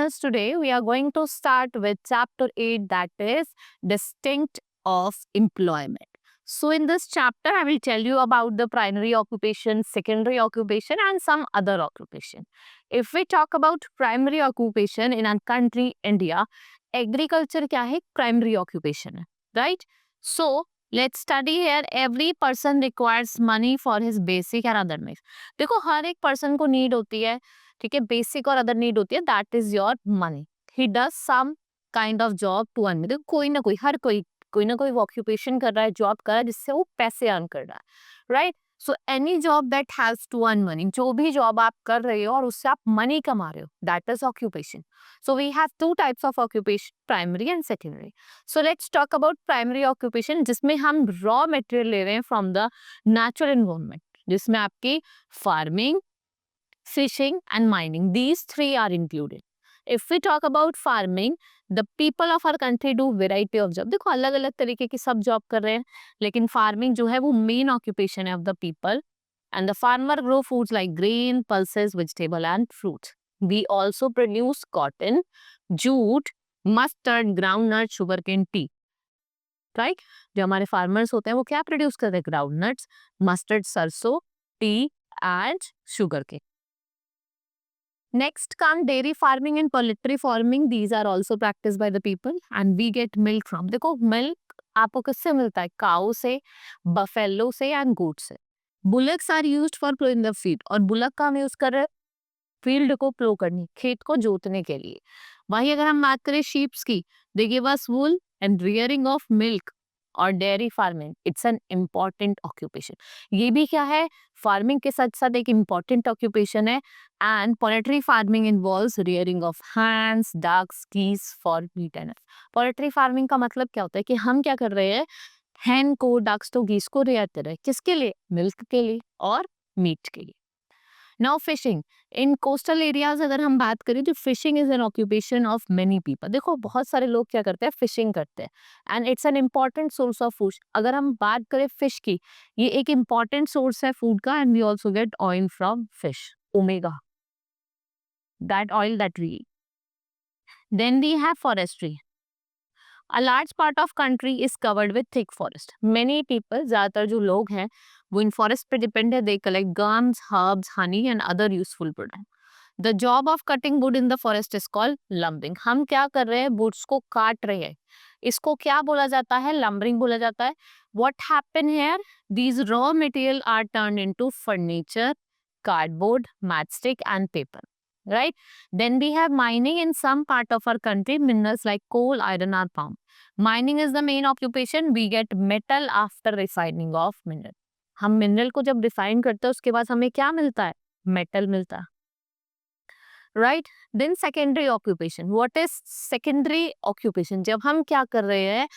learners, today we are going to start with chapter 8, that is distinct of employment. So in this chapter I will tell you about the primary occupation, secondary occupation and some other occupation. If we talk about primary occupation in our country India, agriculture क्या है? Primary occupation है, right? So let's study here. Every person requires money for his basic and other needs. देखो हर एक person को need होती है, ठीक है, बेसिक और अदर नीड होती है, that is your money. He does some kind of job to earn. देखो कोई ना कोई, हर कोई ना कोई ऑक्यूपेशन कर रहा है, जॉब कर रहा है जिससे वो पैसे अर्न कर रहा है, right. So any job that has to earn money, जो भी जॉब आप कर रहे हो और उससे आप मनी कमा रहे हो, that is occupation. So we have two types of occupation, primary and secondary. So let's talk about primary occupation, जिसमें हम रॉ मटेरियल ले रहे हैं फ्रॉम द नेचुरल एनवायरनमेंट, जिसमें आपकी farming, fishing and mining, these three are included. If we talk about farming, the people of our country do variety of job. देखो अलग अलग तरीके की सब जॉब कर रहे हैं, लेकिन फार्मिंग जो है वो मेन ऑक्यूपेशन है of the people. And the farmer grow foods like grain, pulses, vegetable and fruits. We also produce cotton, jute, mustard, groundnut, sugarcane, tea. Right? जो हमारे फार्मर्स होते हैं वो क्या प्रोड्यूस करते हैं? ग्राउंडनट्स, मस्टर्ड, सरसों, tea and sugar cane. Next come dairy farming and poultry farming. These are also practiced by the people and we get milk from. देखो milk आपको किससे मिलता है? काऊ से, बफेलो से एंड गोट से. Bullocks are used for ploughing the field. और bullock का हम यूज कर रहे हैं फील्ड को प्लो करने, खेत को जोतने के लिए. वहीं अगर हम बात करें शीप्स की, they give us wool and rearing of milk. और dairy farming, it's an important occupation. ये भी क्या है? फार्मिंग के साथ साथ एक इम्पॉर्टेंट ऑक्यूपेशन है. And poultry farming involves rearing of hens, ducks, geese for meat and. Poultry farming का मतलब क्या होता है कि हम क्या कर रहे हैं? हैन को, डक्स तो गीस को रेयर कर रहे हैं. किसके लिए? मिल्क के लिए और मीट के लिए. Now fishing in coastal areas, अगर हम बात करें तो fishing is an occupation of many people. देखो बहुत सारे लोग क्या करते हैं? फिशिंग करते हैं and it's an important source of food. अगर हम बात करें फिश की, ये एक इम्पॉर्टेंट सोर्स है फूड का. And we also get oil from fish, omega, that oil that we. Then we have forestry. A large part of country is covered with thick forest. Many people, ज़्यादातर जो लोग हैं वो इन forest पे depend है. They collect gums, herbs, honey and other useful products. The job of cutting wood in the forest is called lumbering. हम क्या कर रहे हैं? वुड्स को काट रहे हैं. इसको क्या बोला जाता है? लंबरिंग बोला जाता है. What happen here? These raw material are turned into furniture, cardboard, matchstick and paper. Right? Then we have mining in some part of our country. Minerals like coal, iron are found. Mining is the main occupation. We get metal after refining of mineral. हम mineral को जब refine करते हैं उसके बाद हमें क्या मिलता है? मेटल मिलता है, right. Then secondary occupation. What is secondary occupation? जब हम क्या कर रहे हैं?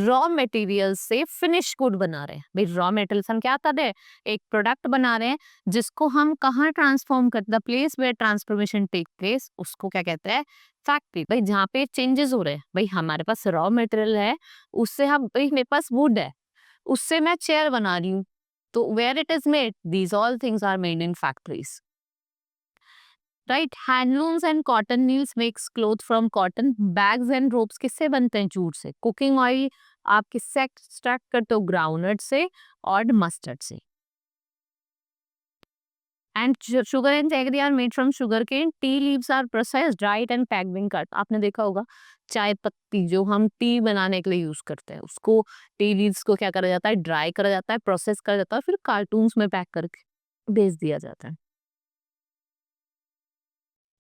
रॉ मटेरियल से फिनिश गुड बना रहे हैं. भाई रॉ मटेरियल्स हम क्या कर रहे हैं? एक प्रोडक्ट बना रहे हैं जिसको हम कहाँ ट्रांसफॉर्म करते हैं? The place where transformation take place, उसको क्या कहते हैं? फैक्ट्री. भाई जहाँ पे चेंजेस हो रहे हैं. भाई हमारे पास रॉ मटेरियल है, उससे हम, भाई मेरे पास वुड है, उससे मैं चेयर बना रही हूँ, तो where it is made, these all things are made in factories, right. Handlooms and cotton mills makes cloth from cotton. Bags and ropes किससे बनते हैं? जूट से. कुकिंग ऑयल आप किससे एक्सट्रैक्ट करते हो? ग्राउंडनट से और मस्टर्ड से. And sugar and jaggery are made from sugar cane. Tea leaves are processed, dried and packed in cut. आपने देखा होगा चाय पत्ती जो हम टी बनाने के लिए यूज करते हैं, उसको टी लीव्स को क्या करा जाता है? ड्राई करा जाता है, प्रोसेस करा जाता है, फिर कार्टून्स में पैक करके भेज दिया जाता है.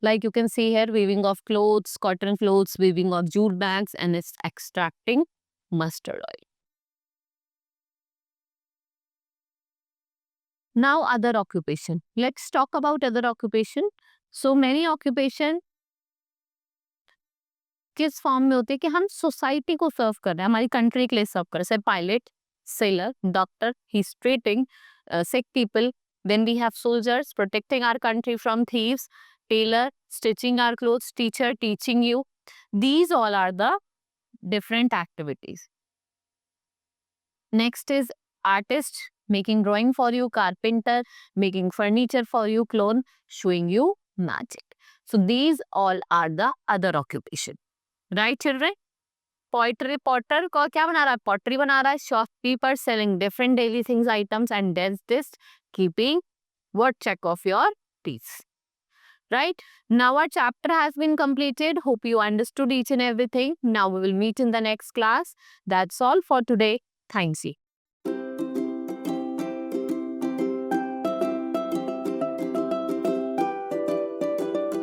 Like you can see here, weaving of clothes, cotton clothes, weaving of jute bags, and it's extracting mustard oil. Now other occupation. Let's talk about other occupation. So many occupation किस form में होते हैं कि हम society को सर्व कर रहे हैं, हमारी कंट्री के लिए सर्व कर रहे हैं. Pilot, seller, doctor, history treating, sick people. Then we have soldiers protecting our country from thieves, tailor stitching our clothes, teacher teaching you. These all are the different activities. Next is artist, making drawing for you, carpenter making furniture for you, clone showing you magic. So these all are the other occupation. Right, children? Poetry potter को क्या बना रहा है? Pottery बना रहा है. Shopkeeper selling different daily things items, and dentist keeping what check of your teeth. Right? Now our chapter has been completed. Hope you understood each and everything. Now we will meet in the next class. That's all for today. Thanks you.